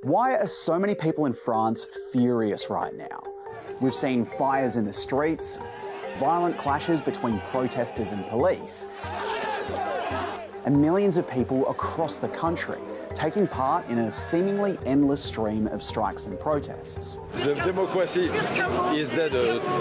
Why are so many people in France furious right now? We've seen fires in the streets, violent clashes between protesters and police, and millions of people across the country taking part in a seemingly endless stream of strikes and protests. The democracy is dead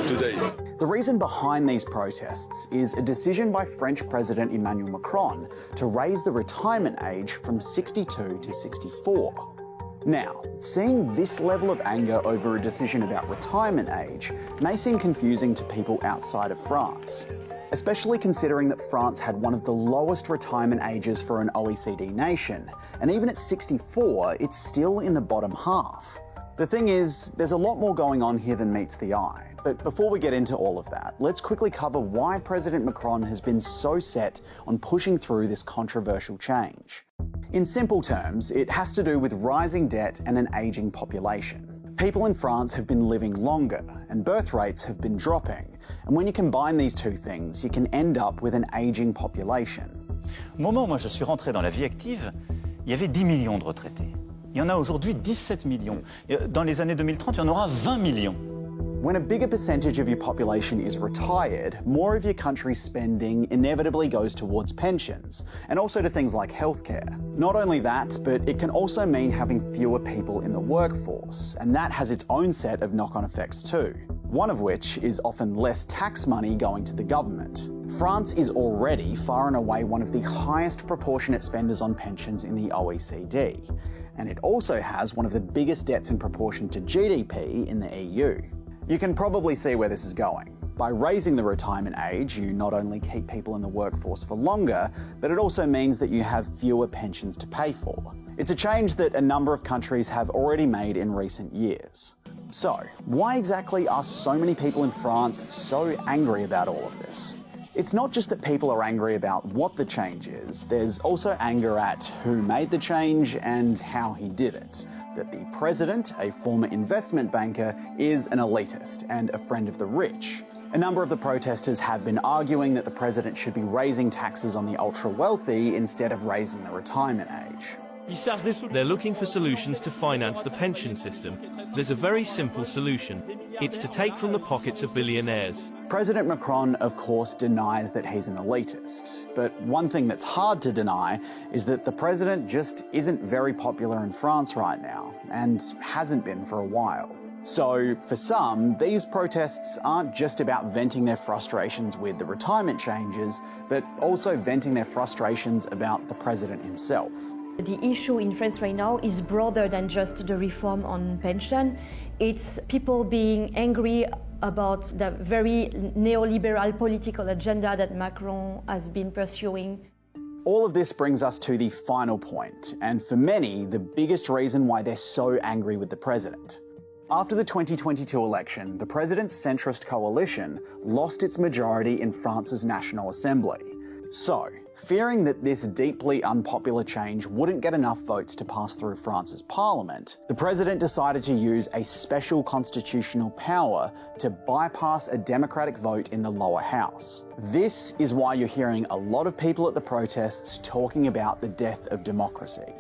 today. The reason behind these protests is a decision by French President Emmanuel Macron to raise the retirement age from 62 to 64. Now, seeing this level of anger over a decision about retirement age may seem confusing to people outside of France, especially considering that France had one of the lowest retirement ages for an OECD nation, and even at 64, it's still in the bottom half. The thing is, there's a lot more going on here than meets the eye. But before we get into all of that, let's quickly cover why President Macron has been so set on pushing through this controversial change. In simple terms, it has to do with rising debt and an ageing population. People in France have been living longer, and birth rates have been dropping. And when you combine these two things, you can end up with an ageing population. Au moment où moi je suis rentré dans la vie active, il y avait 10 millions de retraités. Il y en a aujourd'hui 17 millions. Dans les années 2030, il y en aura 20 millions. When a bigger percentage of your population is retired, more of your country's spending inevitably goes towards pensions, and also to things like healthcare. Not only that, but it can also mean having fewer people in the workforce, and that has its own set of knock-on effects too. One of which is often less tax money going to the government. France is already far and away one of the highest proportionate spenders on pensions in the OECD, and it also has one of the biggest debts in proportion to GDP in the EU. You can probably see where this is going. By raising the retirement age, you not only keep people in the workforce for longer, but it also means that you have fewer pensions to pay for. It's a change that a number of countries have already made in recent years. So, why exactly are so many people in France so angry about all of this? It's not just that people are angry about what the change is, there's also anger at who made the change and how he did it. That the president, a former investment banker, is an elitist and a friend of the rich. A number of the protesters have been arguing that the president should be raising taxes on the ultra-wealthy instead of raising the retirement age. They're looking for solutions to finance the pension system. There's a very simple solution. It's to take from the pockets of billionaires. President Macron, of course, denies that he's an elitist. But one thing that's hard to deny is that the president just isn't very popular in France right now, and hasn't been for a while. So, for some, these protests aren't just about venting their frustrations with the retirement changes, but also venting their frustrations about the president himself. The issue in France right now is broader than just the reform on pension. It's people being angry about the very neoliberal political agenda that Macron has been pursuing. All of this brings us to the final point, and for many, the biggest reason why they're so angry with the president. After the 2022 election, the president's centrist coalition lost its majority in France's National Assembly. So, fearing that this deeply unpopular change wouldn't get enough votes to pass through France's parliament, the president decided to use a special constitutional power to bypass a democratic vote in the lower house. This is why you're hearing a lot of people at the protests talking about the death of democracy.